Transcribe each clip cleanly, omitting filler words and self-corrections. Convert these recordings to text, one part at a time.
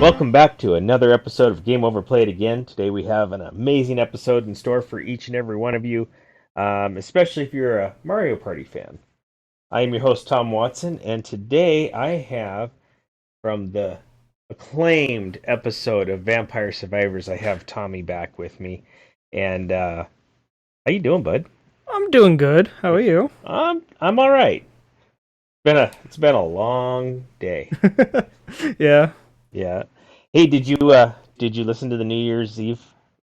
Welcome back to another episode of Game Over Play It Again. Today we have an amazing episode in store for each and every one of you, especially if you're a Mario Party fan. I am your host, Tom Watson, and today I have, from the acclaimed episode of Vampire Survivors, I have Tommy back with me. And how you doing, bud? I'm doing good. How are you? I'm all right. It's been a long day. Yeah. Yeah. Hey, did you listen to the New Year's Eve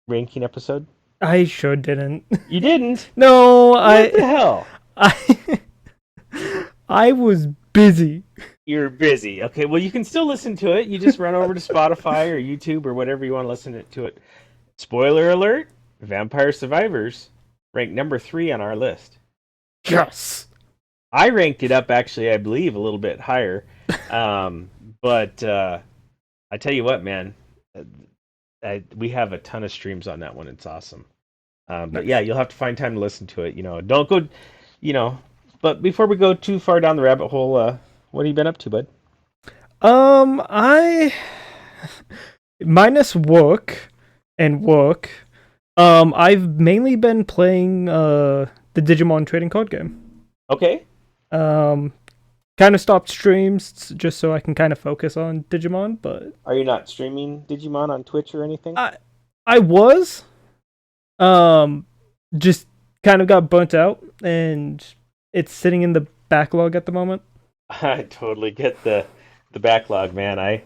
ranking episode? I sure didn't. You didn't? No, What the hell? I was busy. You're busy. Okay, well you can still listen to it. You just run over to Spotify or YouTube or whatever you want to listen to it. Spoiler alert, Vampire Survivors ranked number 3 on our list. Yes. I ranked it up actually, I believe, a little bit higher. But I tell you what, man, we have a ton of streams on that one. It's awesome. But yeah, you'll have to find time to listen to it. Don't go, But before we go too far down the rabbit hole, what have you been up to, bud? I minus work. I've mainly been playing the Digimon trading card game. Okay. Kind of stopped streams just so I can kind of focus on Digimon, but... Are you not streaming Digimon on Twitch or anything? I was. Just kind of got burnt out, and it's sitting in the backlog at the moment. I totally get the backlog, man. I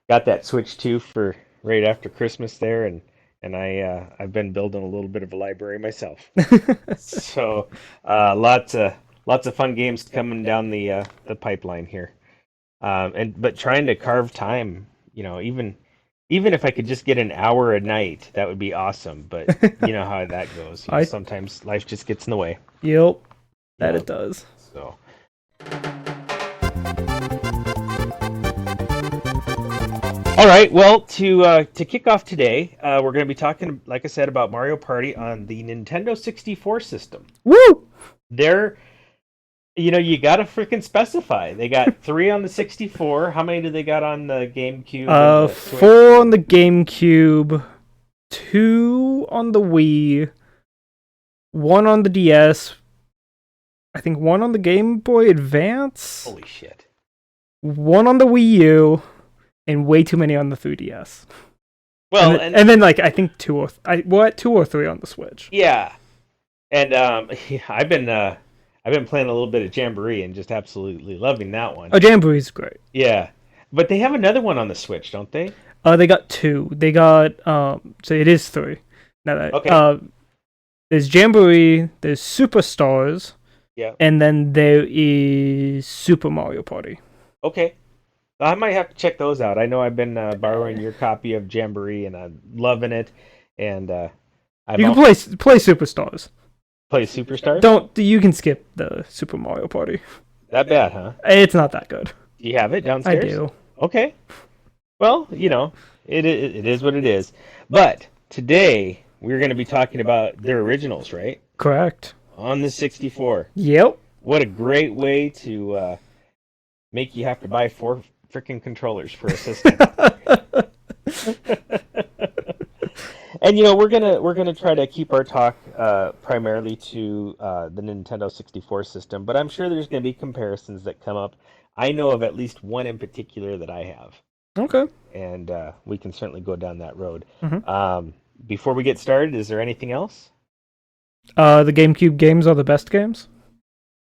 got that Switch 2 for right after Christmas there, and I've been building a little bit of a library myself. So, lots of fun games coming down the pipeline here, but trying to carve time. Even if I could just get an hour a night, that would be awesome. But you know how that goes. Sometimes life just gets in the way. Yep, it does. So. All right. Well, to kick off today, we're going to be talking, like I said, about Mario Party on the Nintendo 64 system. Woo! You gotta freaking specify. They got 3 on the 64. How many do they got on the GameCube? 4 on the GameCube, 2 on the Wii, 1 on the DS, I think 1 on the Game Boy Advance. Holy shit. 1 on the Wii U, and way too many on the 3DS. Well, and then like I think 2 or 3 on the Switch. Yeah, and I've been playing a little bit of Jamboree and just absolutely loving that one. Oh, Jamboree's great. Yeah, but they have another one on the Switch, don't they? They got 2. They got so it is 3. Now that okay. There's Jamboree, there's Superstars, yeah, and then there is Super Mario Party. Okay, I might have to check those out. I know I've been borrowing your copy of Jamboree and I'm loving it. And you can play Superstars. Play Superstars? You can skip the Super Mario Party. That bad, huh? It's not that good. Do you have it downstairs? I do. Okay. Well, it is what it is. But today we're going to be talking about their originals, right? Correct. On the 64. Yep. What a great way to make you have to buy 4 freaking controllers for a system. And we're gonna try to keep our talk primarily to the Nintendo 64 system, but I'm sure there's gonna be comparisons that come up. I know of at least one in particular that I have. Okay. And we can certainly go down that road. Mm-hmm. Before we get started, is there anything else? The GameCube games are the best games.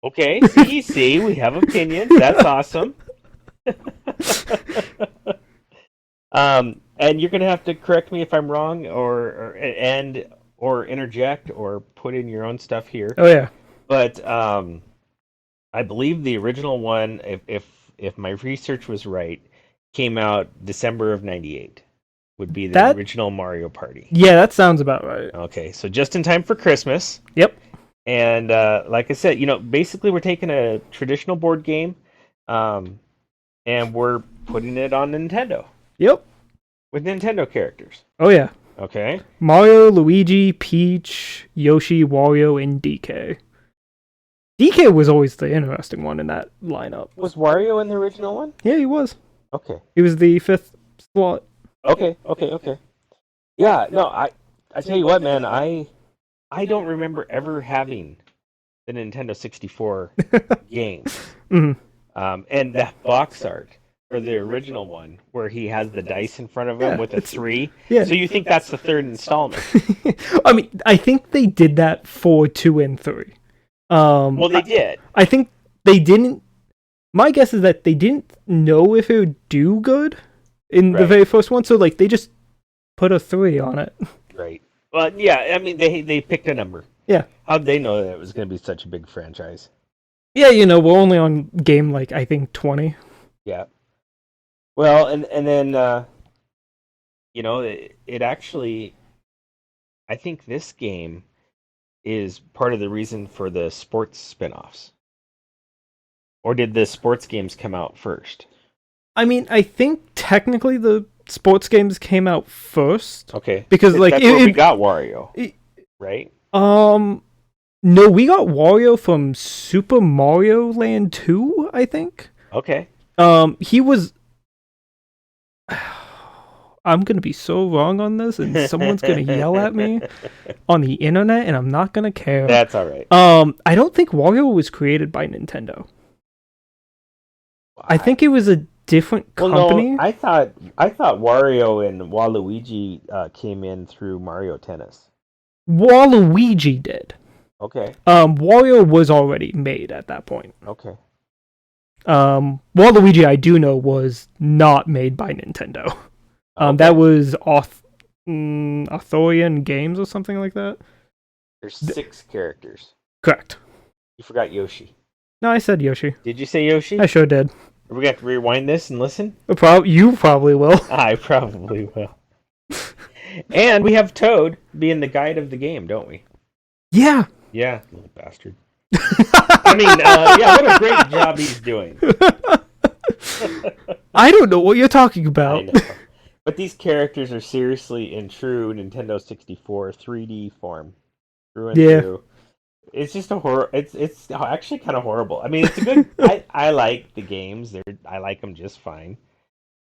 Okay. See, we have opinions. That's awesome. And you're gonna have to correct me if I'm wrong, or interject, or put in your own stuff here. Oh yeah. But I believe the original one, if my research was right, came out December of '98. Would be the original Mario Party. Yeah, that sounds about right. Okay, so just in time for Christmas. Yep. And like I said, basically we're taking a traditional board game, um, and we're putting it on Nintendo Yep. with Nintendo characters. Oh yeah. Okay. Mario, Luigi, Peach, Yoshi, Wario, and DK. DK was always the interesting one in that lineup. Was Wario in the original one? Yeah, he was. Okay. He was the fifth slot. Okay. Yeah, no, I tell you what, man, I don't remember ever having the Nintendo 64 games. Mhm. And that box art for the original one, where he has the dice in front of him Yeah, with a 3. Yeah. So you think that's the third installment? I mean, I think they did that for 2 and 3. Well, they did. I think they didn't. My guess is that they didn't know if it would do good in the Right. very first one, so like they just put a 3 on it. Right. Well, yeah, I mean, they picked a number. Yeah. How'd they know that it was going to be such a big franchise? Yeah, we're only on game like I think 20. Yeah. Well, and then it actually, I think this game is part of the reason for the sports spin-offs. Or did the sports games come out first? I mean, I think technically the sports games came out first. Okay. Because like that's where we got Wario, right? No, we got Wario from Super Mario Land 2, I think. Okay. He was I'm gonna be so wrong on this, and someone's gonna yell at me on the internet, and I'm not gonna care. That's all right. I don't think Wario was created by Nintendo. I think it was a different company. No, I thought Wario and Waluigi came in through Mario Tennis. Waluigi did. Okay. Wario was already made at that point. Okay. Waluigi, I do know, was not made by Nintendo. Okay. That was Arthurian Games or something like that. There's 6 characters. Correct. You forgot Yoshi. No, I said Yoshi. Did you say Yoshi? I sure did. Are we going to have to rewind this and listen? You probably will. I probably will. And we have Toad being the guide of the game, don't we? Yeah. Yeah, little bastard. I mean, yeah, what a great job he's doing. I don't know what you're talking I about. know. But these characters are seriously in true Nintendo 64 3D form. Through and through. It's just a horror. It's actually kind of horrible. I mean, it's a good. I like the games. I like them just fine.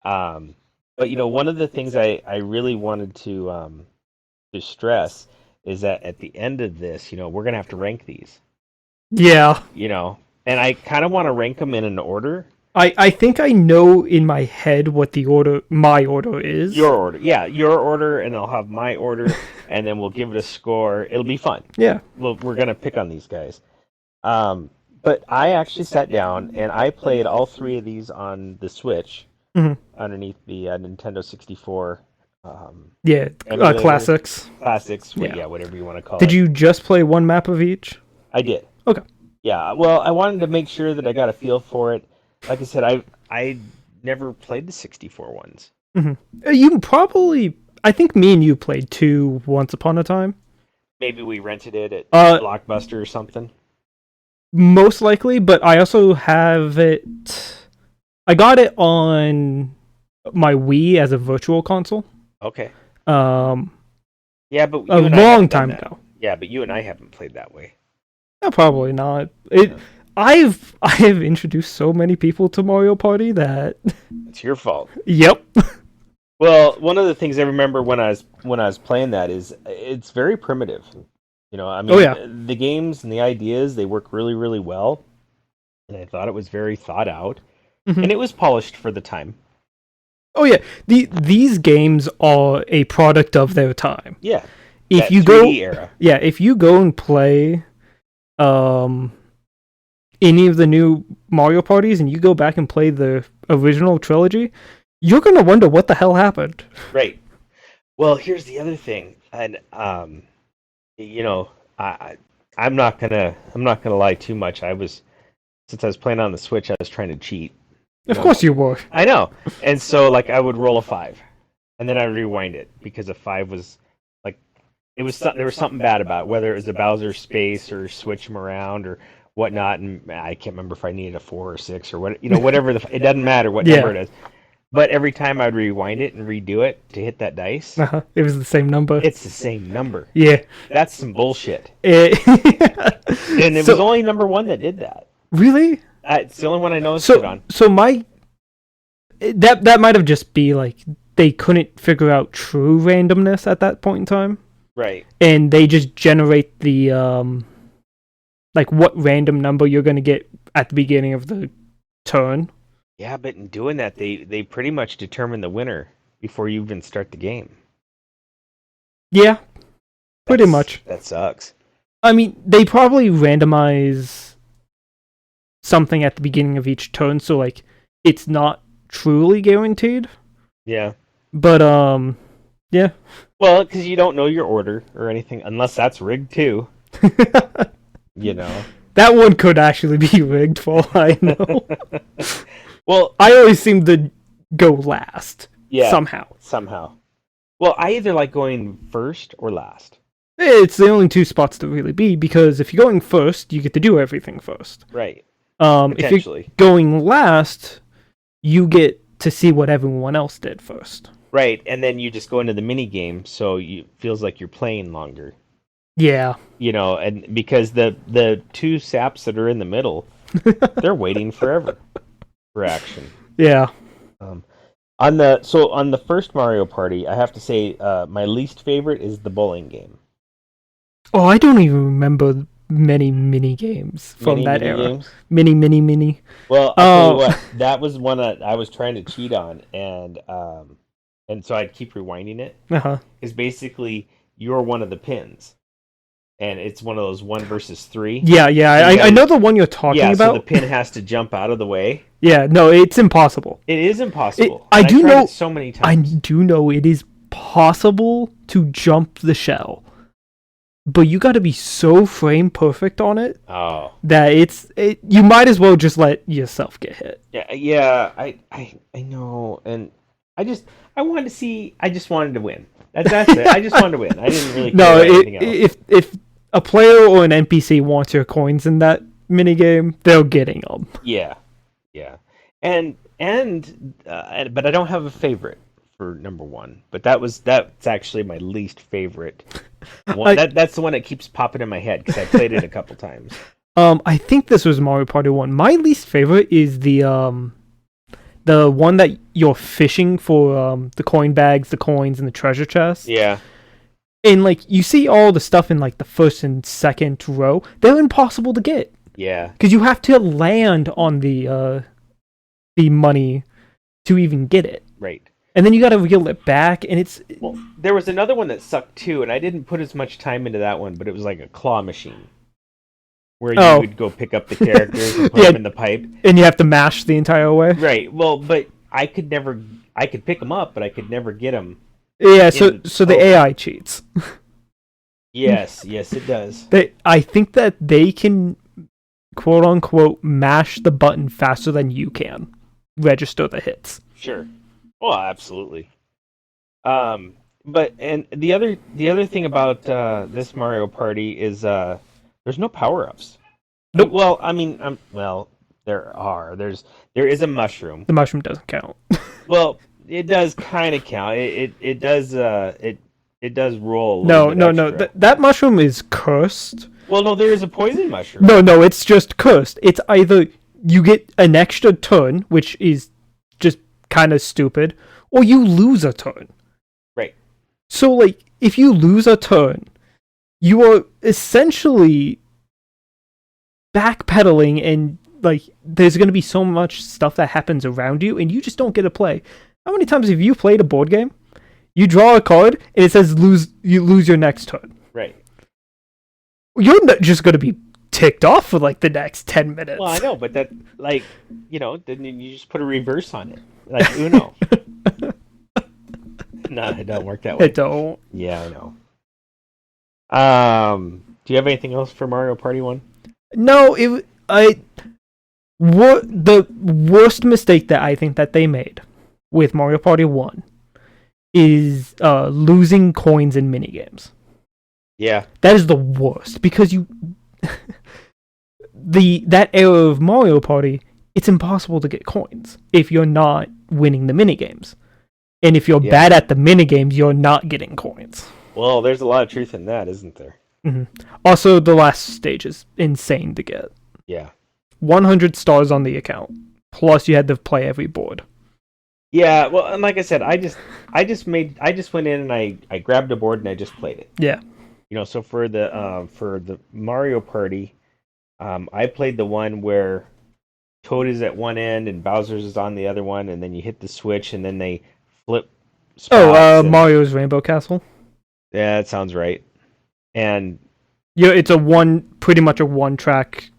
But one of the things I really wanted to stress is that at the end of this, we're gonna have to rank these. Yeah. And I kind of want to rank them in an order. I think I know in my head what my order is. Your order. Yeah, your order, and I'll have my order, and then we'll give it a score. It'll be fun. Yeah. We're going to pick on these guys. But I actually sat down, and I played all 3 of these on the Switch, underneath the Nintendo 64. Classics. Classics, Yeah. whatever you want to call it. Did you just play one map of each? I did. Okay. Yeah, well, I wanted to make sure that I got a feel for it. Like I said, I never played the 64 ones. Mm-hmm. You probably, I think me and you played 2 once upon a time. Maybe we rented it at Blockbuster or something. Most likely, but I also have it. I got it on my Wii as a virtual console. Okay. Yeah, but a long time ago. Yeah, but you and I haven't played that way. No, probably not. I have introduced so many people to Mario Party that it's your fault. Yep. Well, one of the things I remember when I was playing that is it's very primitive. I mean, the games and the ideas, they work really, really well, and I thought it was very thought out, and it was polished for the time. Oh yeah, these games are a product of their time. Yeah. If you 3D era. Yeah, if you go and play any of the new Mario parties and you go back and play the original trilogy, you're gonna wonder what the hell happened. Right. Well, here's the other thing, and I'm not gonna lie too much. Since I was playing on the Switch, I was trying to cheat. Of course you were. I know, and so I would roll a 5, and then I rewind it because a 5 was there was something bad about it, whether it was the Bowser space or switch them around or whatnot, and I can't remember if I needed a 4 or 6 or what, whatever it doesn't matter what number Yeah. it is. But every time I'd rewind it and redo it to hit that dice, It was the same number. it's the same number. Yeah. That's some bullshit. It, And it was only number one that did that. really? It's the only one I noticed it on. So that might have just be like they couldn't figure out true randomness at that point in time, Right. and they just generate the like what random number you're gonna get at the beginning of the turn. Yeah, but in doing that, they pretty much determine the winner before you even start the game. Yeah, pretty much. That sucks. I mean, they probably randomize something at the beginning of each turn, so like it's not truly guaranteed. Yeah. But yeah. Well, because you don't know your order or anything, unless that's rigged too. That one could actually be rigged for all I know. Well, I always seem to go last. yeah. Somehow. Well, I either like going first or last. It's the only two spots to really be, because if you're going first, you get to do everything first. Right. If you're Potentially. going last, you get to see what everyone else did first. Right, and then you just go into the mini game, so it feels like you're playing longer. Yeah. And because the two saps that are in the middle, they're waiting forever for action. Yeah. On the first Mario Party, I have to say my least favorite is the bowling game. Oh, I don't even remember many mini games from that era. Games? Mini. Well, I'll tell you what, that was one that I was trying to cheat on, and so I'd keep rewinding it. Because basically, you're one of the pins, and it's one of those 1 versus 3. Yeah. I know the one you're talking about. Yeah, so the pin has to jump out of the way. Yeah, no, it's impossible. It is impossible. I do tried know it so many I times. do know it is possible to jump the shell, but you got to be so frame perfect on it that you might as well just let yourself get hit. Yeah, I know, and I just wanted to win. That's it. I just wanted to win. I didn't really care about anything else. If a player or an NPC wants your coins in that minigame, they're getting them. Yeah, and but I don't have a favorite for number 1. But that's actually my least favorite one. That's the one that keeps popping in my head because I played it a couple times. I think this was Mario Party 1. My least favorite is the one that you're fishing for the coin bags, the coins, and the treasure chest. Yeah. And like you see all the stuff in like the first and second row, they're impossible to get. Yeah. Because you have to land on the money to even get it. Right. And then you got to reel it back, and it's... Well, there was another one that sucked too, and I didn't put as much time into that one, but it was like a claw machine. Where you would go pick up the characters and put them in the pipe. And you have to mash the entire way? Right. Well, but I could pick them up, but I could never get them. Yeah, so the AI cheats. Yes, it does. I think that they can, quote-unquote, mash the button faster than you can. Register the hits. Sure. Well, absolutely. But the other thing about this Mario Party is there's no power-ups. Nope. Well, I mean, there are. There is a mushroom. The mushroom doesn't count. Well, it does kind of count. It does roll. No. That mushroom is cursed. Well, no, there is a poison mushroom. No, it's just cursed. It's either you get an extra turn, which is just kind of stupid, or you lose a turn. Right. So, like, if you lose a turn, you are essentially backpedaling, and, like, there's going to be so much stuff that happens around you, and you just don't get to play. How many times have you played a board game? You draw a card, and it says you lose your next turn. Right. You're not just going to be ticked off for, like, the next 10 minutes. Well, I know, but that, like, then you just put a reverse on it. Like Uno. No, it don't work that way. It don't. Yeah, I know. Do you have anything else for Mario Party 1? No, the worst mistake that I think that they made with Mario Party 1 is losing coins in minigames. Yeah. That is the worst because that era of Mario Party, it's impossible to get coins if you're not winning the minigames. And if you're Yeah. bad at the minigames, you're not getting coins. Well, there's a lot of truth in that, isn't there? hmm Also, the last stage is insane to get. Yeah. 100 stars on the account. Plus, you had to play every board. Yeah, well, and like I said, I just went in and I grabbed a board and I just played it. Yeah. So for the Mario Party, I played the one where Toad is at one end and Bowser's is on the other one, and then you hit the switch and then they flip spots. Mario's Rainbow Castle. Yeah, that sounds right. And Yeah, it's pretty much a one track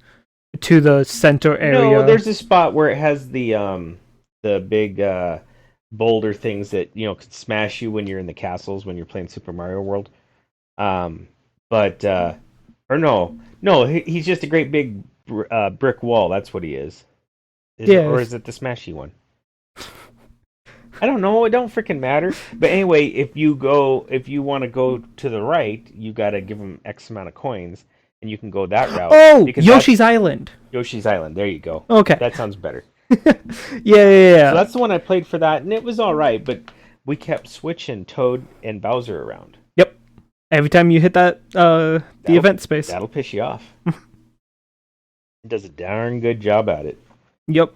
to the center area. no, there's a spot where it has the big boulder things that could smash you when you're in the castles when you're playing Super Mario World. But or no, he's just a great big brick wall. That's what he is. Or is it the smashy one? I don't know. It don't freaking matter. But anyway, if you want to go to the right, you got to give him X amount of coins, and you can go that route. Oh, Yoshi's Island. Yoshi's Island. There you go. Okay, that sounds better. yeah. So that's the one I played for that, and it was all right. But we kept switching Toad and Bowser around. Yep. Every time you hit the event space, that'll piss you off. It does a darn good job at it. Yep.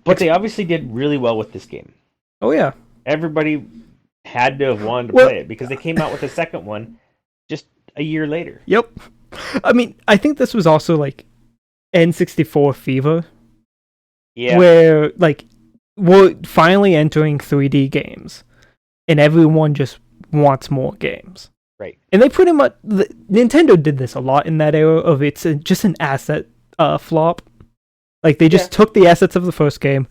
But they obviously did really well with this game. Oh yeah. Everybody had to have wanted to play it because they came out with a second one just a year later. Yep. I mean, I think this was also like N64 fever. Yeah. Where like we're finally entering 3D games, and everyone just wants more games. Right. And they pretty much Nintendo did this a lot in that era of it's just an asset flop. Like they just took the assets of the first game.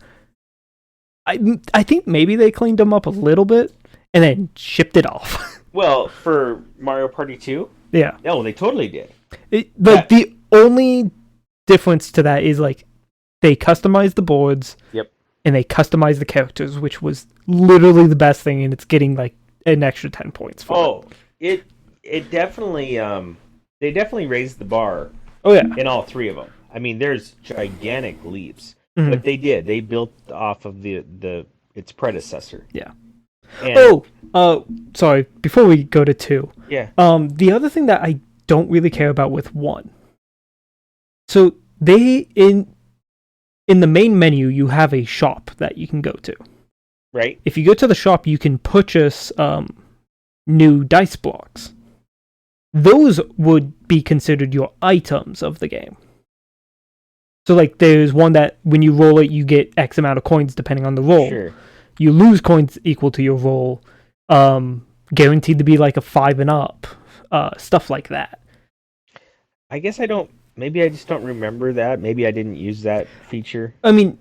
I think maybe they cleaned them up a little bit and then shipped it off. Well, for Mario Party 2? Yeah. No, they totally did. The only difference to that is like they customized the boards. Yep. And they customized the characters, which was literally the best thing, and it's getting like an extra 10 points for it. It definitely they definitely raised the bar. Oh yeah. In all three of them. I mean, there's gigantic leaps, Mm-hmm. but they built off of its predecessor. Yeah. And, sorry. Before we go to 2, yeah. The other thing that I don't really care about with 1. So they in the main menu you have a shop that you can go to. Right. If you go to the shop, you can purchase new dice blocks. Those would be considered your items of the game. So, like, there's one that when you roll it, you get X amount of coins depending on the roll. Sure. You lose coins equal to your roll. Guaranteed to be like a 5 and up. Stuff like that. I guess maybe I just don't remember that. Maybe I didn't use that feature. I mean,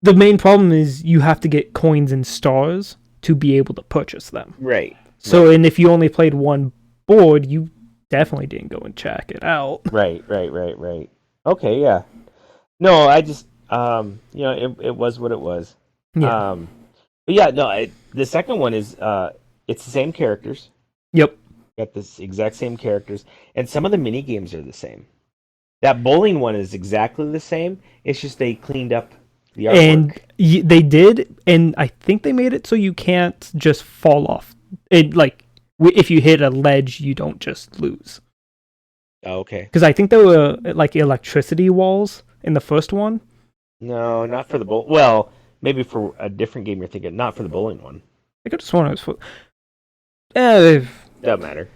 the main problem is you have to get coins and stars to be able to purchase them. Right. So, and if you only played one board, you definitely didn't go and check it out. Right. Okay, yeah. No, I just, it was what it was. Yeah. But yeah, no, the second one is, it's the same characters. Yep. Got this exact same characters, and some of the mini games are the same. That bowling one is exactly the same. It's just they cleaned up the artwork. And they did, and I think they made it so you can't just fall off. If you hit a ledge, you don't just lose. Oh, okay. Because I think there were like electricity walls in the first one. No, not for the bowl. Well, maybe for a different game you're thinking. Not for the bowling one. I could have sworn it was for. Doesn't matter.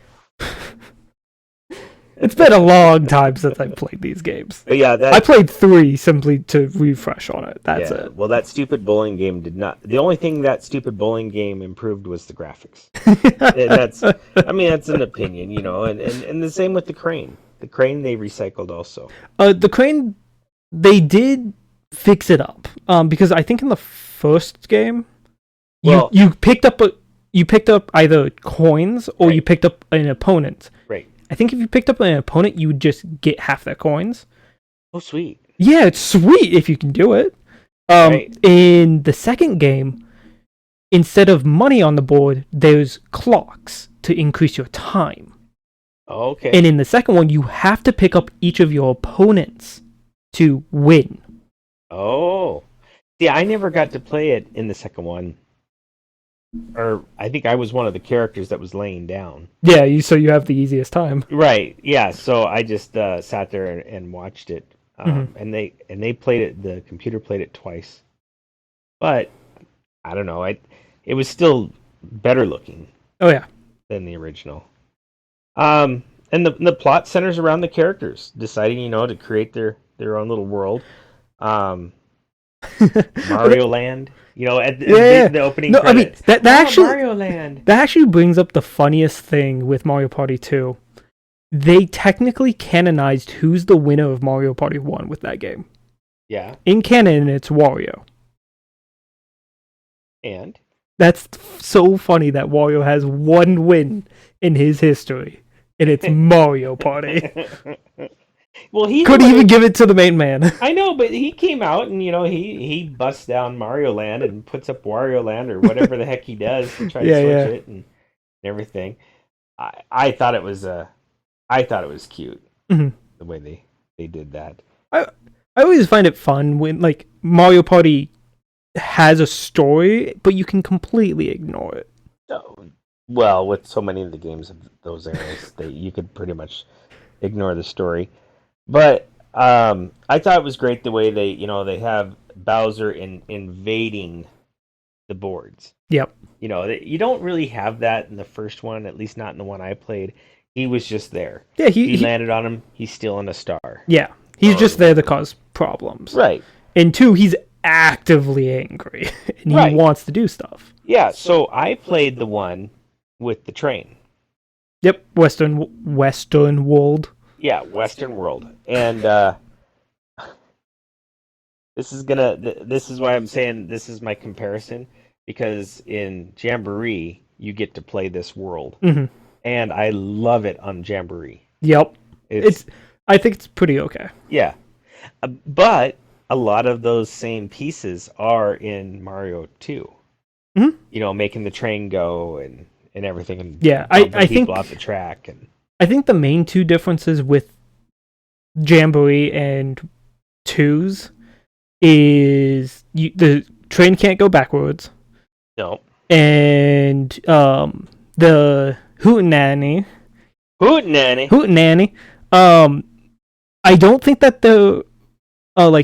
It's been a long time since I played these games. But yeah, I played 3 simply to refresh on it. That's it. Well, that stupid bowling game did not. The only thing that stupid bowling game improved was the graphics. That's an opinion, and the same with the crane. The crane they recycled also. The crane, they did fix it up. Because I think in the first game, you picked up either coins or you picked up an opponent. Right. I think if you picked up an opponent, you would just get half their coins. Oh, sweet. Yeah, it's sweet if you can do it. Right. In the second game, instead of money on the board, there's clocks to increase your time. Okay. And in the second one, you have to pick up each of your opponents to win. Oh. See, I never got to play it in the second one. Or I think I was one of the characters that was laying down. Yeah, so you have the easiest time. Right. Yeah. So I just sat there and watched it. Mm-hmm. And they played it. The computer played it twice. But I don't know. It was still better looking Oh yeah. than the original. And the plot centers around the characters deciding, to create their own little world. Um, Mario Land, at Yeah, yeah. the opening No, I mean credits. that Oh, actually Mario Land. that actually brings up the funniest thing with Mario Party 2. They technically canonized who's the winner of Mario Party 1 with that game. Yeah, In canon, it's Wario. and That's so funny that Wario has one win in his history, and it's Mario Party. well, he Couldn't even give it to the main man. I know, but he came out and he busts down Mario Land and puts up Wario Land or whatever the heck he does to try to switch it and everything. I thought it was cute Mhm. the way they did that. I always find it fun when like Mario Party has a story, but you can completely ignore it. So, well, with so many of the games of those eras, you could pretty much ignore the story. But I thought it was great the way they have Bowser invading the boards. Yep. You don't really have that in the first one, at least not in the one I played. He was just there. Yeah, He landed on him. He's stealing a star. yeah, he's just there to cause problems. Right. And two, he's actively angry and he wants to do stuff. Yeah. So I played the one with the train. Yep, Western World. Yeah, Western World, and this is why I'm saying this is my comparison because in Jamboree you get to play this world, and I love it on Jamboree. Yep, I think it's pretty okay. Yeah, but a lot of those same pieces are in Mario 2. Making the train go and everything, and yeah, I think people off the track, and I think the main two differences with Jamboree and 2's is the train can't go backwards. No. And the Hootenanny. I don't think that the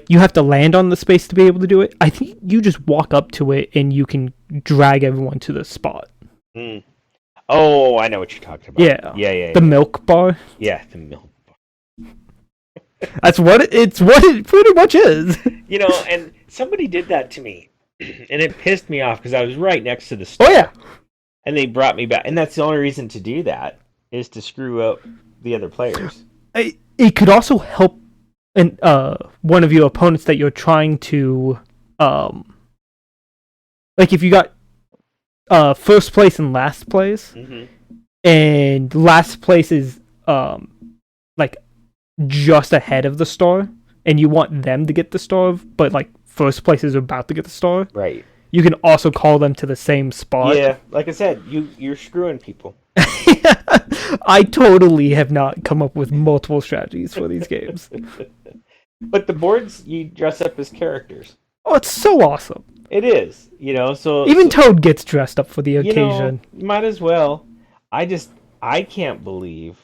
you have to land on the space to be able to do it. I think you just walk up to it and you can drag everyone to the spot. Mm. Oh, I know what you're talking about. Yeah. The milk bar. Yeah, the milk bar. That's what it pretty much is. And somebody did that to me, and it pissed me off because I was right next to the store. Oh yeah. And they brought me back, and that's the only reason to do that is to screw up the other players. It could also help one of your opponents that you're trying to like if you got first place and last place, and last place is like just ahead of the star, and you want them to get the star, but like first place is about to get the star. Right. You can also call them to the same spot. Yeah, like I said, you're screwing people. I totally have not come up with multiple strategies for these games. But the boards, you dress up as characters. Oh, it's so awesome. It is, so... Even Toad gets dressed up for the occasion. Might as well. I can't believe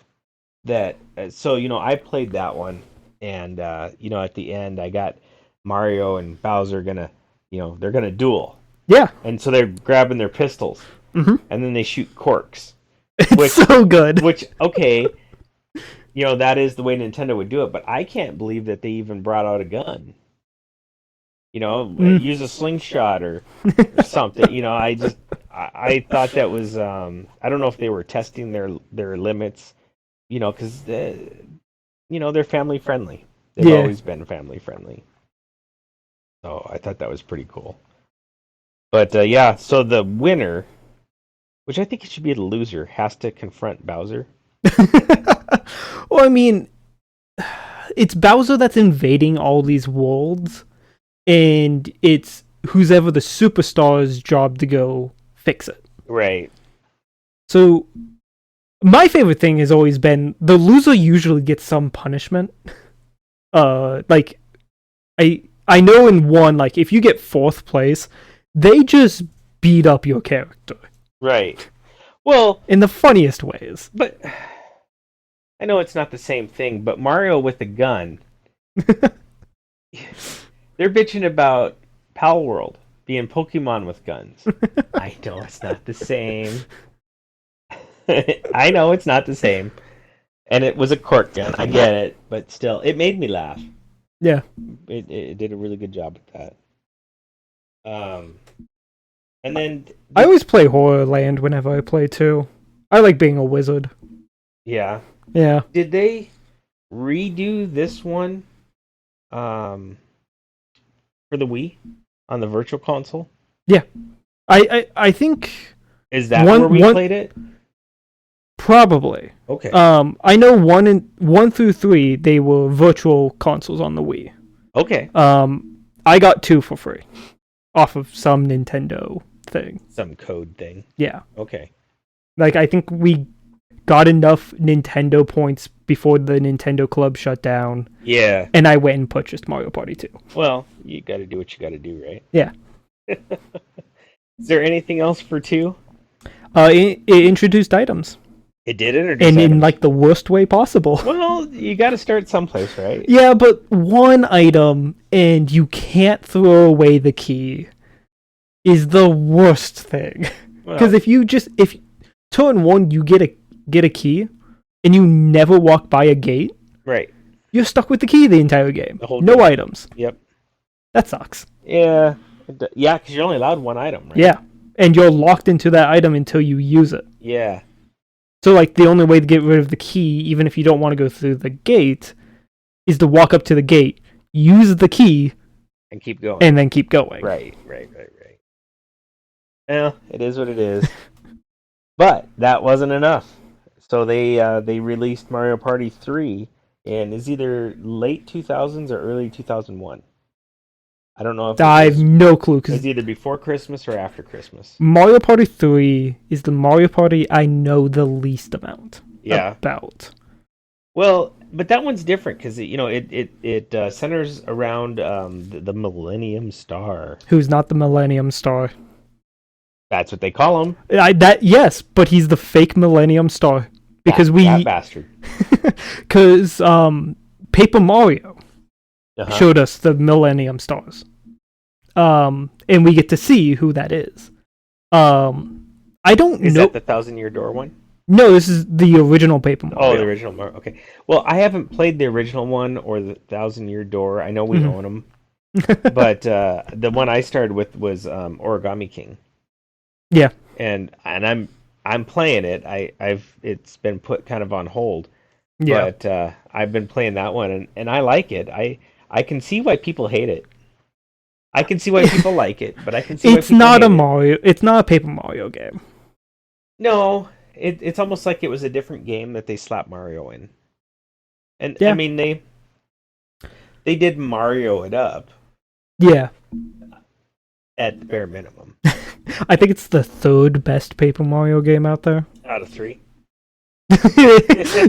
that... So, I played that one, and, at the end, I got Mario and Bowser gonna, they're gonna duel. Yeah. And so they're grabbing their pistols, and then they shoot corks. It's so good. Which, okay, that is the way Nintendo would do it, but I can't believe that they even brought out a gun. Use a slingshot or something. I thought that was, I don't know if they were testing their limits, because, they're family friendly. They've always been family friendly. So I thought that was pretty cool. But, so the winner, which I think it should be the loser, has to confront Bowser. Well, I mean, it's Bowser that's invading all these worlds, and it's who's ever the superstar's job to go fix it. Right. So My favorite thing has always been the loser usually gets some punishment. Like I know in one, like if you get fourth place, they just beat up your character Right. Well, in the funniest ways. but I know it's not the same thing, but Mario with a gun, they're bitching about Pal World being Pokemon with guns. I know it's not the same. I know it's not the same. And it was a cork gun. I get it, but still, it made me laugh. Yeah. It did a really good job at that. And then I always play Horrorland whenever I play too. I like being a wizard. yeah, Yeah. did they redo this one for the Wii on the Virtual Console? I think Is that where we played it? probably. Okay. I know 1 through 3 they were virtual consoles on the Wii. Okay. I got 2 for free off of some Nintendo thing. Some code thing. Yeah. Okay. Like I think we got enough Nintendo points before the Nintendo Club shut down, Yeah. and I went and purchased Mario Party 2. Well, you got to do what you got to do, right? Yeah. Is there anything else for 2? It introduced items, It did introduce and in items. like the worst way possible. Well, you got to start someplace, right? Yeah, but one item and you can't throw away the key is the worst thing. Because Well, if turn 1 you get a key and you never walk by a gate, right. you're stuck with the key the entire game. The whole No game. items. Yep. That sucks. Yeah. Yeah, because you're only allowed one item, right? Yeah. And you're locked into that item until you use it. Yeah. So like the only way to get rid of the key, even if you don't want to go through the gate, is to walk up to the gate, use the key, And keep going. and then keep going. Right. Well, it is what it is. But that wasn't enough. So they released Mario Party 3 in is either late 2000s or early 2001. I don't know if I have no clue it's because either before Christmas or after Christmas. Mario Party 3 is the Mario Party I know the least amount about. Well, but that one's different because it centers around the Millennium Star. Who's not the Millennium Star? That's what they call him. Yes, but he's the fake Millennium Star because that bastard. because Paper Mario Uh-huh. showed us the Millennium Stars, and we get to see who that is. I don't Is know. that the 1,000-Year Door one? No, this is the original Paper Mario. Oh, the original Mario. Okay. Well, I haven't played the original one or the 1,000-Year Door. I know we own them, but the one I started with was Origami King. Yeah. And I'm playing it. It's been put kind of on hold. Yeah. But I've been playing that one and I like it. I can see why people hate it. I can see why people like it, but I can see why It's people not hate a it. Mario. It's not a Paper Mario game. No, it's almost like it was a different game that they slapped Mario in. And Yeah. I mean they did Mario it up Yeah. at the bare minimum. I think it's the third best Paper Mario game out there. Out of 3.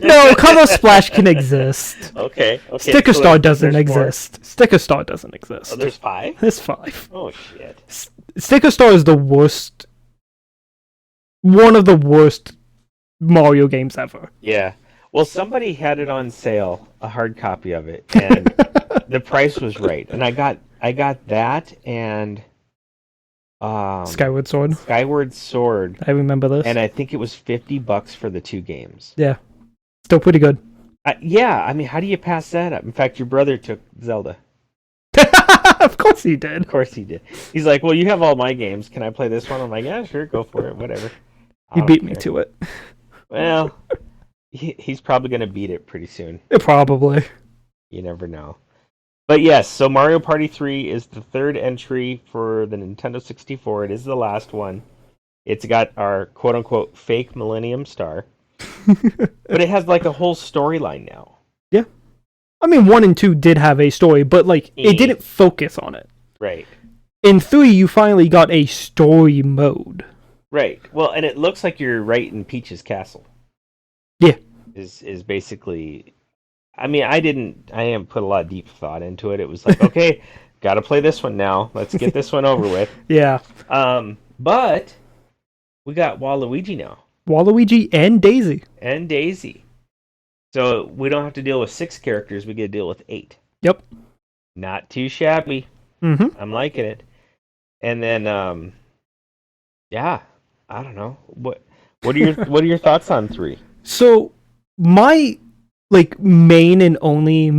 No, Color Splash can exist. Okay. Sticker so Star doesn't there's 4. exist. Sticker Star doesn't exist. Oh, there's 5? There's 5. Oh shit. Sticker Star is the worst. One of the worst Mario games ever. Yeah. Well, somebody had it on sale, a hard copy of it, and the price was right. And I got that and Skyward Sword. Skyward Sword, I remember this. and I think it was $50 for the 2 games. Yeah. Still pretty good. Yeah, I mean, how do you pass that up? In fact, your brother took Zelda. Of course he did. Of course he did. He's like, well, you have all my games. Can I play this one? I'm like, yeah, sure, go for it, whatever. He beat me to it. Well, he's probably going to beat it pretty soon. Probably. You never know. But yes, so Mario Party 3 is the third entry for the Nintendo 64. It is the last one. It's got our quote-unquote fake Millennium Star. But it has like a whole storyline now. Yeah. I mean, 1 and 2 did have a story, but like it didn't focus on it. Right. In 3, you finally got a story mode. Right. Well, and it looks like you're right in Peach's castle. Yeah. Is basically. I mean, I haven't put a lot of deep thought into it. It was like, okay, got to play this one now. Let's get this one over with. Yeah. But we got Waluigi now Waluigi and Daisy. and Daisy, so we don't have to deal with 6 characters. We get to deal with 8. Yep. Not too shabby. Mm-hmm. I'm liking it. And then, yeah, I don't know what are your thoughts on 3? So my main and only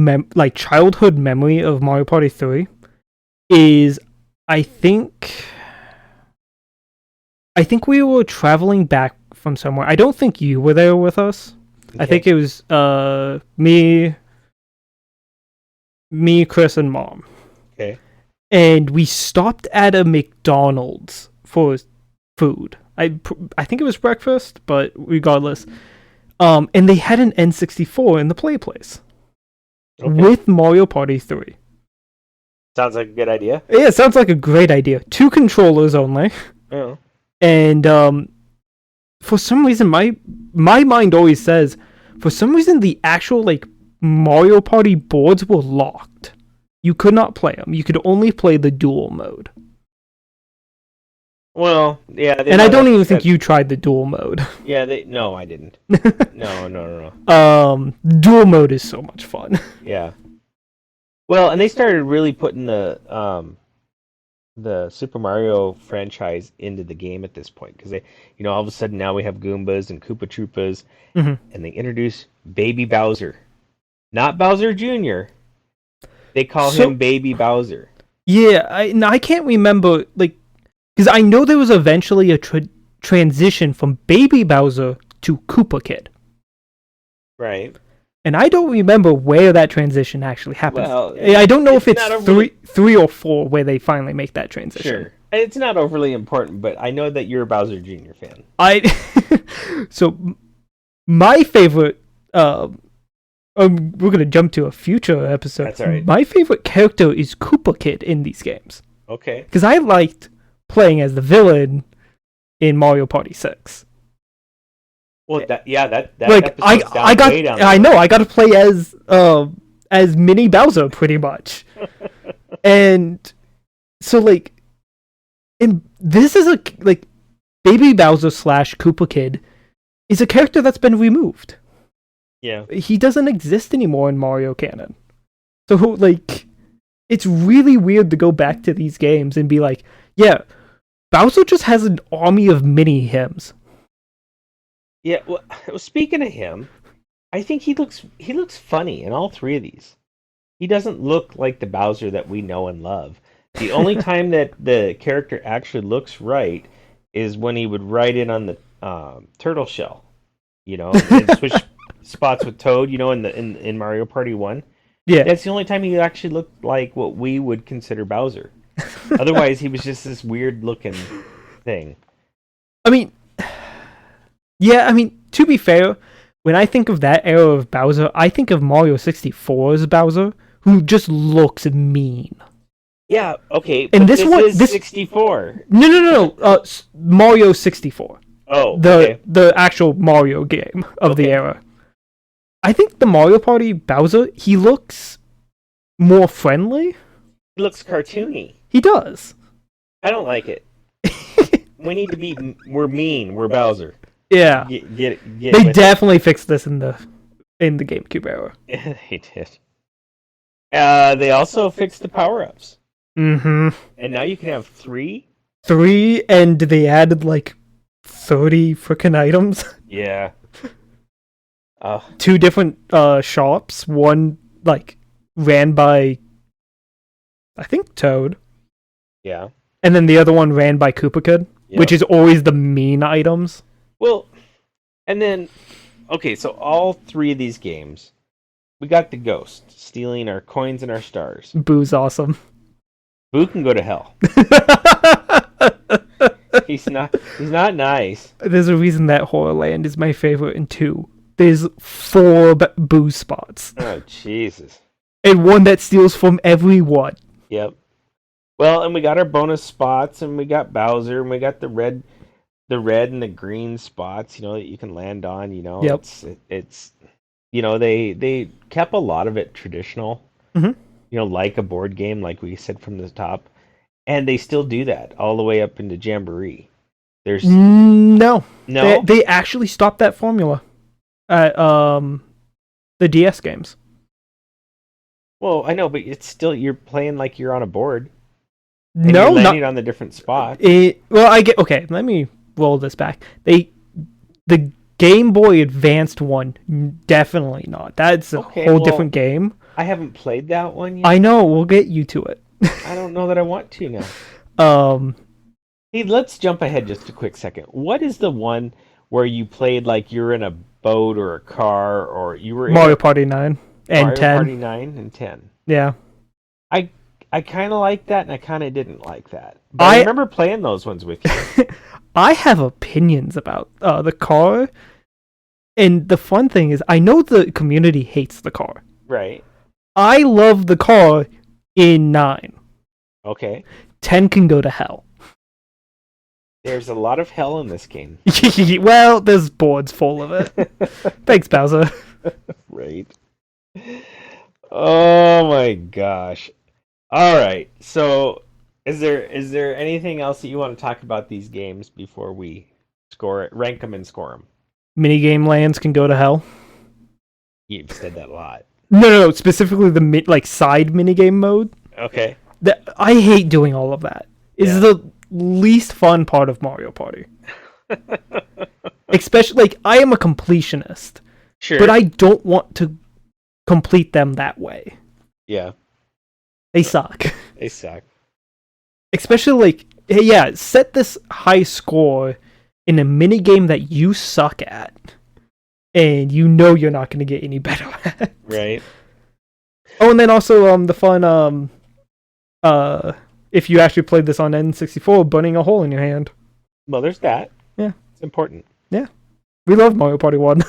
childhood memory of Mario Party 3 is I think we were traveling back from somewhere. I don't think you were there with us. Okay. I think it was me, Chris, and Mom. Okay. And we stopped at a McDonald's for food. I think it was breakfast, but regardless. And they had an N64 in the play place. Okay. With Mario Party 3. Sounds like a good idea. Yeah, it sounds like a great idea. 2 controllers only. Oh. And for some reason, my mind always says, for some reason, the actual Mario Party boards were locked. You could not play them. You could only play the dual mode. Well, yeah. And I don't even think you tried the dual mode. Yeah, no, I didn't. No. Dual mode is so much fun. Yeah. Well, and they started really putting the Super Mario franchise into the game at this point because they, all of a sudden now we have Goombas and Koopa Troopas, and they introduce Baby Bowser, not Bowser Jr. They call him Baby Bowser. Yeah, I can't remember because I know there was eventually a transition from Baby Bowser to Koopa Kid. Right. And I don't remember where that transition actually happens. Well, I don't know if it's three or 4 where they finally make that transition. Sure. It's not overly important, but I know that you're a Bowser Jr. fan. So my favorite we're going to jump to a future episode. That's all right. My favorite character is Koopa Kid in these games. Okay. Because I liked playing as the villain in Mario Party 6. Well, that I got to play as Mini Bowser pretty much. And so and this is Baby Bowser / Koopa Kid is a character that's been removed. Yeah. He doesn't exist anymore in Mario canon. So it's really weird to go back to these games and be like, yeah, Bowser just has an army of mini hymns. Yeah, well, speaking of him, I think he looks funny in all 3 of these. He doesn't look like the Bowser that we know and love. The only time that the character actually looks right is when he would ride in on the turtle shell, and switch spots with Toad, in Mario Party 1. Yeah. That's the only time he actually looked like what we would consider Bowser. Otherwise, he was just this weird looking thing. To be fair, when I think of that era of Bowser, I think of Mario 64's Bowser, who just looks mean. Yeah, okay. And this is 64. No. Mario 64. Oh, the actual Mario game of the era. I think the Mario Party Bowser, he looks more friendly. He looks cartoony. He does. I don't like it. We need to be. We're mean. We're Bowser. Yeah. Get they definitely fixed this in the GameCube era. Yeah, they did. They also fixed the power-ups. Mm-hmm. And now you can have 3. 3, and they added 30 frickin' items. Yeah. 2 different shops. One ran by, I think, Toad. Yeah. And then the other one ran by Koopa Kid, which is always the mean items. Well, and then, okay, so all 3 of these games, we got the Ghost stealing our coins and our stars. Boo's awesome. Boo can go to hell. He's not nice. There's a reason that Horror Land is my favorite in 2. There's 4 Boo spots. Oh, Jesus. And one that steals from everyone. Yep. Well, and we got our bonus spots, and we got Bowser, and we got the red the red and the green spots, that you can land on, Yep. it's they kept a lot of it traditional, Hmm. like a board game, like we said from the top, and they still do that all the way up into Jamboree. There's No, they no, they actually stopped that formula at the DS games. well, I know, but it's still you're playing like you're on a board and you're No, not landing on the different spots. it. Well, I get okay. Let me roll this back. The Game Boy Advanced one, definitely not. That's a Okay, whole different well, game. I haven't played that one I yet. know. We'll get you to it. I don't know that I want to now. um, Hey, let's jump ahead just a quick second. What is the one where you played like you're in a boat or a car or you were in Mario a Party 9 and Mario 10. Party 9 and 10? Yeah, I I kind of like that and I kind of didn't like that. But I I remember playing those ones with you. I have opinions about the car, and the fun thing is, I know the community hates the car. Right. I love the car in 9. Okay. 10 can go to hell. There's a lot of hell in this game. Well, there's boards full of it. Thanks, Bowser. Right. Oh my gosh. All right. So, is there anything else that you want to talk about these games before we score it, rank them and score them? Minigame lands can go to hell. You've said that a lot. No. Specifically the side minigame mode. Okay. I hate doing all of that. It's Yeah. the least fun part of Mario Party. Especially, I am a completionist, Sure. but I don't want to complete them that way. Yeah, They suck. they suck. Especially, hey, yeah, set this high score in a minigame that you suck at, and you know you're not going to get any better at. Right. Oh, and then also the fun if you actually played this on N64, burning a hole in your hand. Well, there's that. Yeah. It's important. We love Mario Party 1.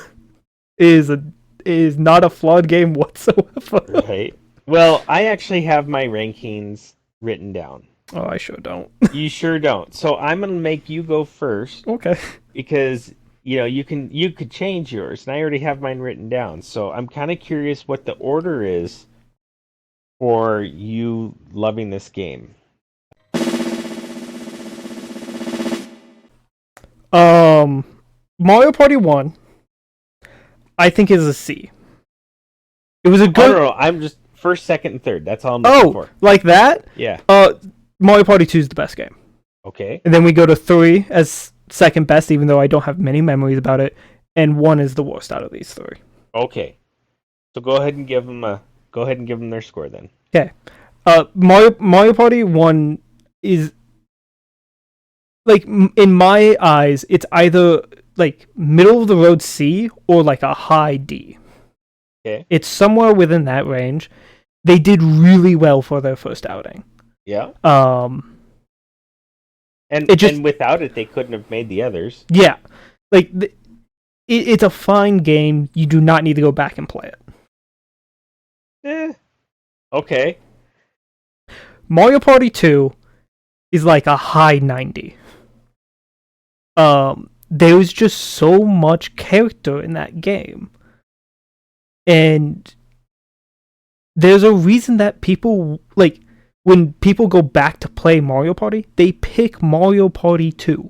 Is not a flawed game whatsoever. Right. Well, I actually have my rankings written down. Oh, I sure don't. You sure don't. So I'm gonna make you go first Okay. because you could change yours, and I already have mine written down. So I'm kind of curious what the order is for you loving this game. Mario Party 1, I think is a C. It was a Oh, good. no, I'm just first, second, and third. That's all I'm looking for. Like that? Yeah. Mario Party 2 is the best game. Okay. And then we go to 3 as second best, even though I don't have many memories about it. And 1 is the worst out of these 3. Okay. So go ahead and give them their score then. Okay. Mario Party 1 is in my eyes, it's either middle of the road C or a high D. Okay. It's somewhere within that range. They did really well for their first outing. Yeah. It just And without it, they couldn't have made the others. yeah, it's a fine game. You do not need to go back and play it. Okay. Mario Party 2 is like a high 90. There was just so much character in that game. And there's a reason that people, when people go back to play Mario Party, they pick Mario Party 2.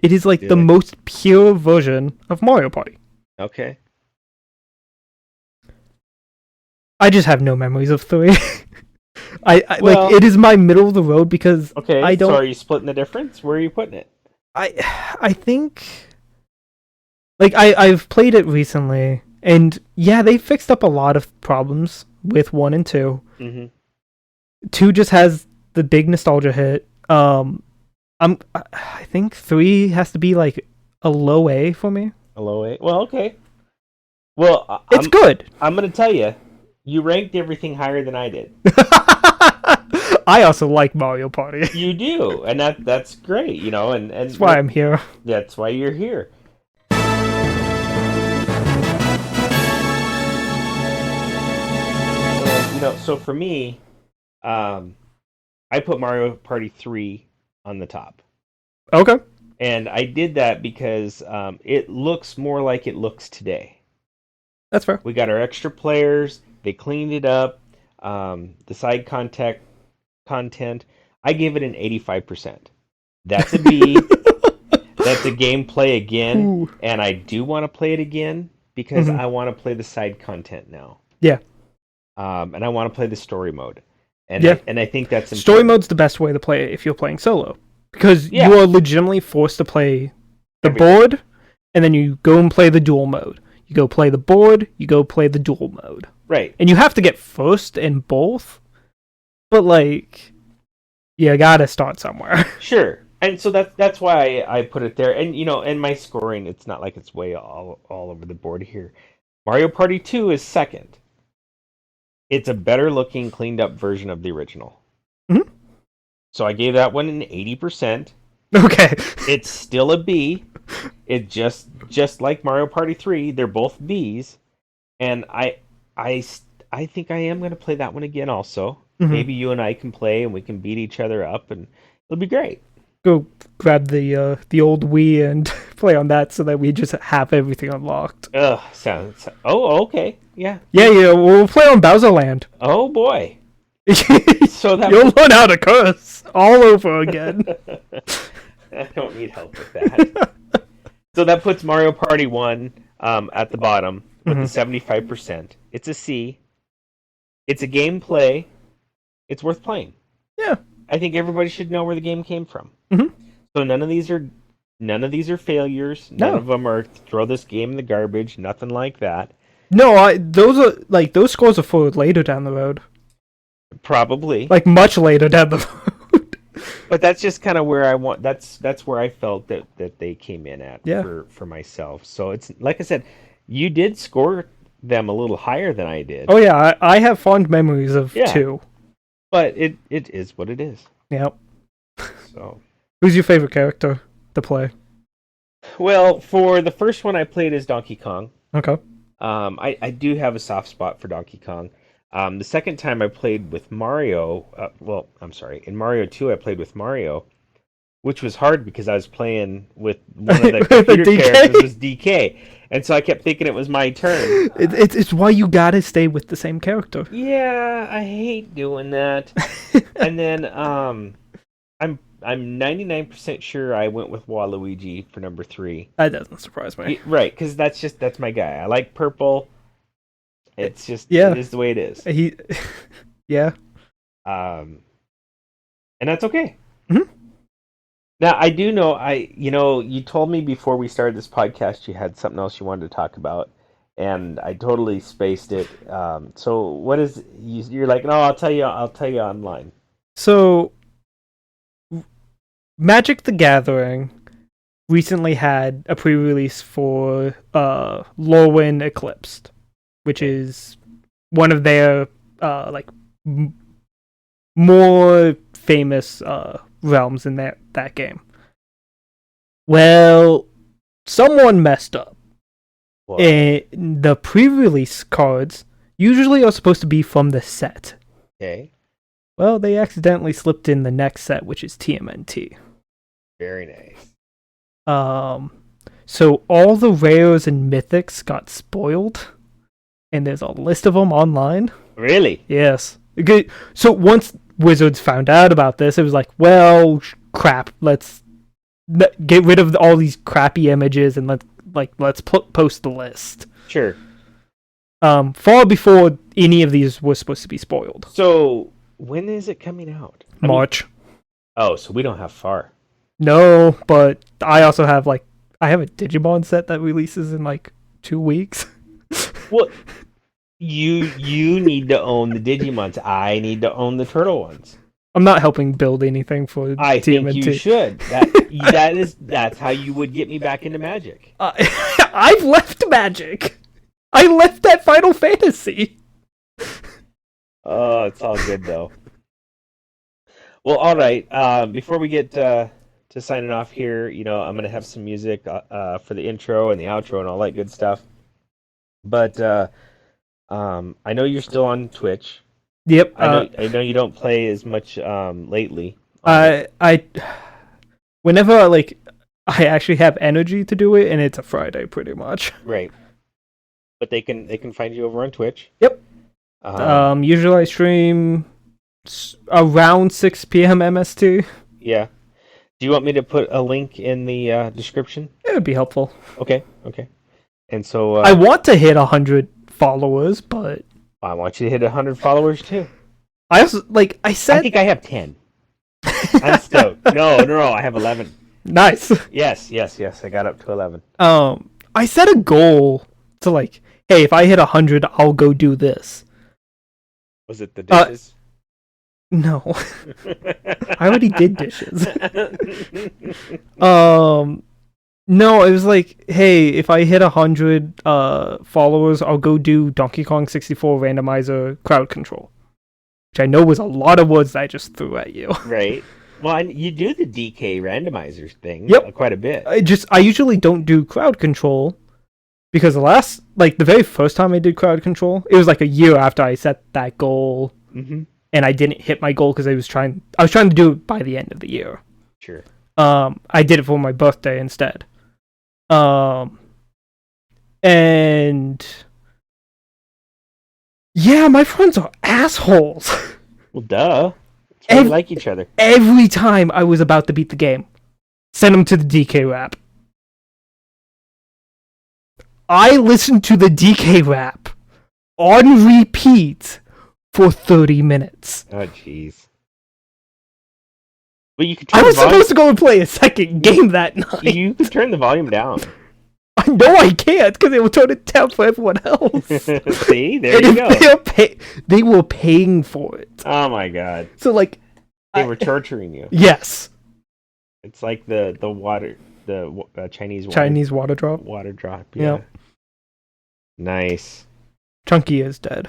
It is the Really? most pure version of Mario Party. Okay. I just have no memories of 3. Well- it is my middle of the road because Okay. I don't. So are you splitting the difference? Where are you putting it? I think I've played it recently, and yeah, they fixed up a lot of problems with 1 and 2. Mm-hmm. 2 just has the big nostalgia hit. I think 3 has to be a low A for me. A low A. Well, okay. Well, It's good. I'm gonna tell you, you ranked everything higher than I did. I also like Mario Party. You do, and that's great, and That's why I'm here. That's why you're here. Well, so for me, I put Mario Party 3 on the top. Okay. And I did that because it looks more like it looks today. That's fair. We got our extra players. They cleaned it up. The side content. I gave it an 85%. That's a B. That's a gameplay again, Ooh. and I do want to play it again because Mhm. I want to play the side content now. Yeah. And I want to play the story mode. Yeah. I think that's Story important. mode's the best way to play it if you're playing solo. Because Yeah. you are legitimately forced to play the Everything. board, and then you go and play the duel mode. You go play the board, you go play the duel mode. Right. And you have to get first in both, but like, you gotta start somewhere. Sure. And so that's why I put it there. And and my scoring, it's not like it's way all over the board here. Mario Party 2 is second. It's a better looking, cleaned up version of the original. Mhm. So I gave that one an 80%. Okay. It's still a B. It just like Mario Party 3, they're both Bs. And I think I am going to play that one again also. Mhm. Maybe you and I can play and we can beat each other up and it'll be great. Go grab the old Wii and play on that so that we just have everything unlocked. Ugh, sounds. Oh, okay. Yeah. Yeah, we'll play on Bowser Land. Oh boy. So that You'll learn how to curse all over again. I don't need help with that. So that puts Mario Party 1 at the bottom with the 75%. It's a C. It's a gameplay. It's worth playing. Yeah. I think everybody should know where the game came from. Mhm. So none of these are failures. None No. of them are throw this game in the garbage. Nothing like that. No, those are like those scores are for later down the road. Probably. Like much later down the road. But that's just kind of where I want. That's where I felt that they came in at Yeah. for myself. So it's like I said, you did score them a little higher than I did. Oh yeah, I have fond memories of Yeah. 2. But it is what it is. Yep. So Who's your favorite character to play? well, for the first one I played as Donkey Kong. Okay. I do have a soft spot for Donkey Kong. The second time I played with Mario, I'm sorry, in Mario 2 I played with Mario, which was hard because I was playing with one of the With computer DK? characters was DK, and so I kept thinking it was my turn. It's why you gotta stay with the same character. Yeah, I hate doing that. And then I'm 99% sure I went with Waluigi for number 3. That doesn't surprise me. Right, because that's my guy. I like purple. It's just Yeah. it is the way it is. Yeah. And that's okay. Mhm. Now I do know you told me before we started this podcast you had something else you wanted to talk about, and I totally spaced it. So what is you're like? No, I'll tell you online. So, Magic the Gathering recently had a pre-release for Lorwyn Eclipsed, which is one of their more famous realms in that game. Well, someone messed up. What? And the pre-release cards usually are supposed to be from the set. Okay, Well, they accidentally slipped in the next set, which is TMNT. very nice. So all the rares and mythics got spoiled, and there's a list of them online. Really? Yes. Okay. So once Wizards found out about this, it was like, well, crap. Let's get rid of all these crappy images and let's post the list. Sure. Far before any of these were supposed to be spoiled. So when is it coming out? I mean- March. Oh, so we don't have far. No, but I also have I have a Digimon set that releases in 2 weeks. Well, you need to own the Digimons. I need to own the turtle ones. I'm not helping build anything for I think TMNT. you should. That's how you would get me back into Magic. I've left Magic. I left that Final Fantasy. Oh, it's all good though. Well, all right. Before we get to signing off here, I'm gonna have some music for the intro and the outro and all that good stuff. But I know you're still on Twitch. Yep. I know you don't play as much lately. I whenever I actually have energy to do it, and it's a Friday pretty much. Right. But they can find you over on Twitch. Yep. Usually I stream around 6 p.m. MST. Yeah. Do you want me to put a link in the description? It would be helpful. Okay. And so I want to hit 100 followers, but I want you to hit 100 followers too. I also I said I think I have 10. I'm stoked. No, I have 11. Nice. Yes. I got up to 11. I set a goal to hey, if I hit 100, I'll go do this. Was it the dishes? No. I already did dishes. No, it was hey, if I hit 100 followers, I'll go do Donkey Kong 64 randomizer crowd control. Which I know was a lot of words that I just threw at you. Right. Well, you do the DK randomizers thing quite a bit. I usually don't do crowd control because the very first time I did crowd control, it was a year after I set that goal. Mm-hmm. And I didn't hit my goal because I was trying to do it by the end of the year. Sure. I did it for my birthday instead. And yeah, my friends are assholes. Well, duh. That's why we like each other. Every time I was about to beat the game, send them to the DK rap. I listened to the DK rap on repeat for 30 minutes. Oh, jeez. Well, you could I was supposed to go and play a second game that night. You could turn the volume down. I know I can't because it will turn it down for everyone else. See, there you go. They were paying for it. Oh my god! So they were torturing you. Yes. It's like the water, the Chinese water drop. Water drop. Yeah. Yep. Nice. Chunky is dead.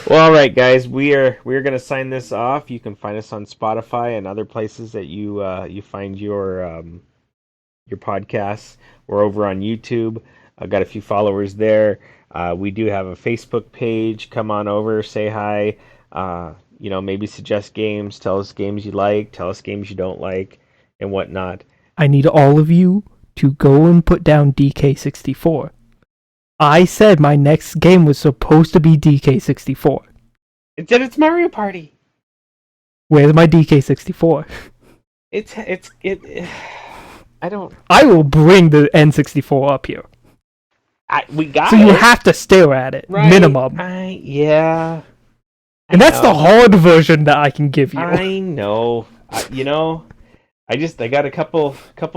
Well, all right, guys, we're gonna sign this off. You can find us on Spotify and other places that you find your podcasts. We're over on YouTube. I've got a few followers there. We do have a Facebook page. Come on over, say hi. Maybe suggest games. Tell us games you like. Tell us games you don't like, and whatnot. I need all of you to go and put down DK64. I said my next game was supposed to be DK64. Instead, it's Mario Party. Where's my DK64? I will bring the N64 up here. We got so it. You have to stare at it, right. minimum. Yeah. And that's the hard version that I can give you. I know. I got a couple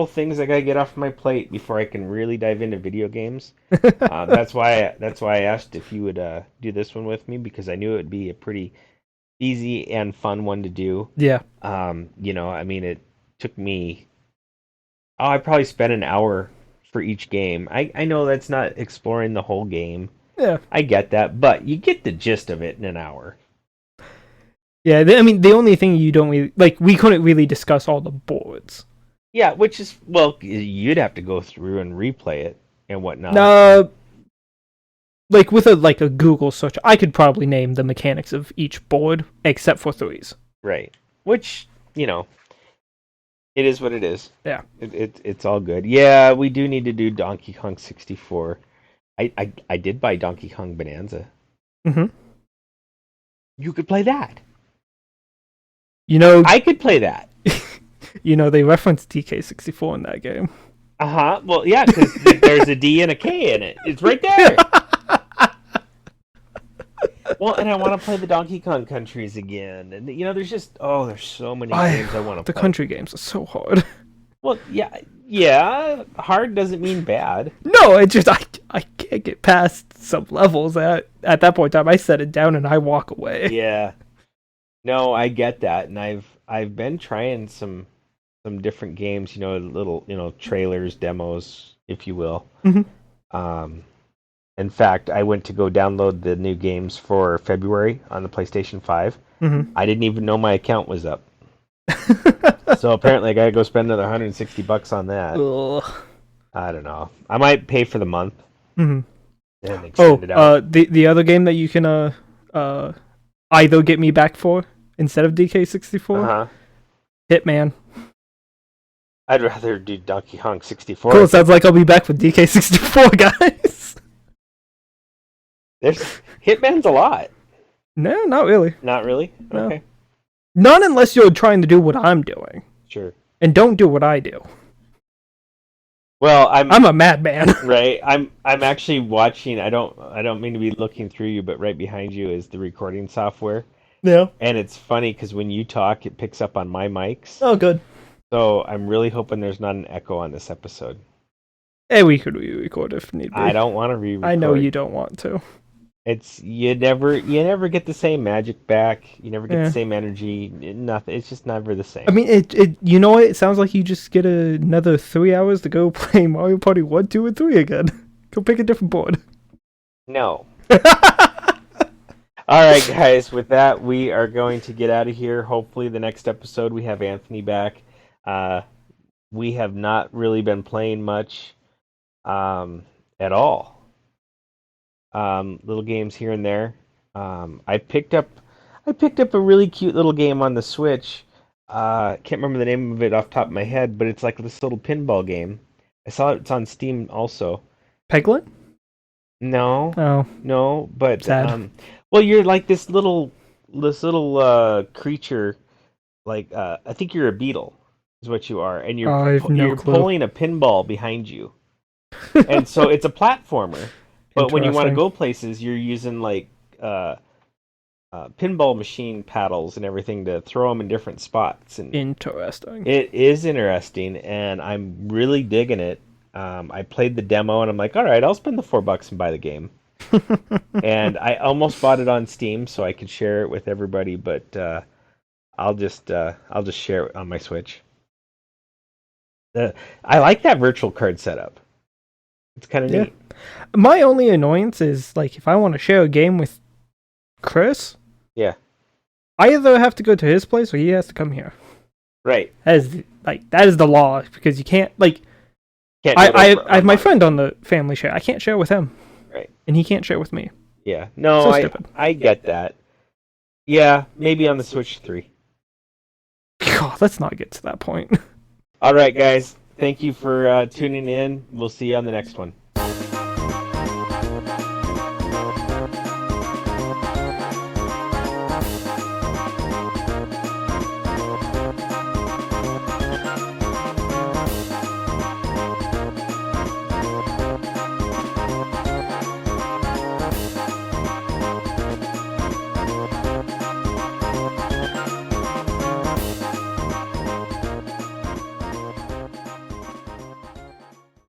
things I gotta get off my plate before I can really dive into video games. That's why I asked if you would do this one with me, because I knew it would be a pretty easy and fun one to do. Yeah. It took me. I probably spent an hour for each game. I know that's not exploring the whole game. Yeah. I get that, but you get the gist of it in an hour. Yeah, the only thing you don't really... we couldn't really discuss all the boards. Yeah, which is... Well, you'd have to go through and replay it and whatnot. With a Google search, I could probably name the mechanics of each board, except for threes. Right. Which, it is what it is. Yeah. It's all good. Yeah, we do need to do Donkey Kong 64. I did buy Donkey Kong Bonanza. Mm-hmm. You could play that. I could play that. They reference DK64 in that game. Uh-huh. Well, yeah, because there's a D and a K in it. It's right there. Well, and I want to play the Donkey Kong countries again. And, there's just... Oh, there's so many games I want to play. The country games are so hard. Well, yeah. Hard doesn't mean bad. No, it's just I can't get past some levels. At that point in time, I set it down and I walk away. Yeah. No, I get that, and I've been trying some different games, little trailers, demos, if you will. Mm-hmm. In fact, I went to go download the new games for February on the PlayStation 5. Mm-hmm. I didn't even know my account was up. So apparently I gotta go spend another $160 on that. Ugh. I don't know. I might pay for the month. Mm-hmm. And extend it out. The other game that you can either get me back for instead of DK64, Uh-huh. Hitman. I'd rather do Donkey Kong 64. Cool, I think sounds like I'll be back with DK64, guys. there's Hitman's a lot. No, not really. Not really. No. Okay, Not unless you're trying to do what I'm doing. sure. And don't do what I do. Well, I'm a madman. right. I'm actually watching. I don't mean to be looking through you, but right behind you is the recording software, Yeah. and it's funny because when you talk, it picks up on my mics. Oh, good. So I'm really hoping there's not an echo on this episode. Hey, we could re-record if need be. I don't want to re-record. I know you don't want to. It's you never get the same magic back. You never get Yeah. the same energy. Nothing. It's just never the same. I mean, it. You know what? It sounds like you just get another 3 hours to go play Mario Party 1, 2, and 3 again. Go pick a different board. No. All right, guys. With that, we are going to get out of here. Hopefully, the next episode we have Anthony back. We have not really been playing much at all. Little games here and there. I picked up a really cute little game on the Switch. Can't remember the name of it off the top of my head, but it's like this little pinball game. I saw it's on Steam also. Peglet? No, Oh, no, but sad. well, you're like this little creature. Like I think you're a beetle, is what you are, and Oh, I have no you're clue. pulling a pinball behind you, and so it's a platformer. But when you want to Interesting. go places, you're using like pinball machine paddles and everything to throw them in different spots, and Interesting. it is interesting, and I'm really digging it. I played the demo, and I'm like, all right, I'll spend the $4 and buy the game. And I almost bought it on Steam so I could share it with everybody, but I'll just share it on my Switch. I like that virtual card setup. It's kind of Yeah. neat. My only annoyance is, like, if I want to share a game with Chris, Yeah, I either have to go to his place or he has to come here. right. That is the law, because you can't, like, Can't do it I over have my online. friend on the family share. I can't share with him. Right. And he can't share with me. Yeah. No, So I stupid. I get that. Yeah, maybe on the Switch 3. God, let's not get to that point. All right, guys. Thank you for tuning in. We'll see you on the next one.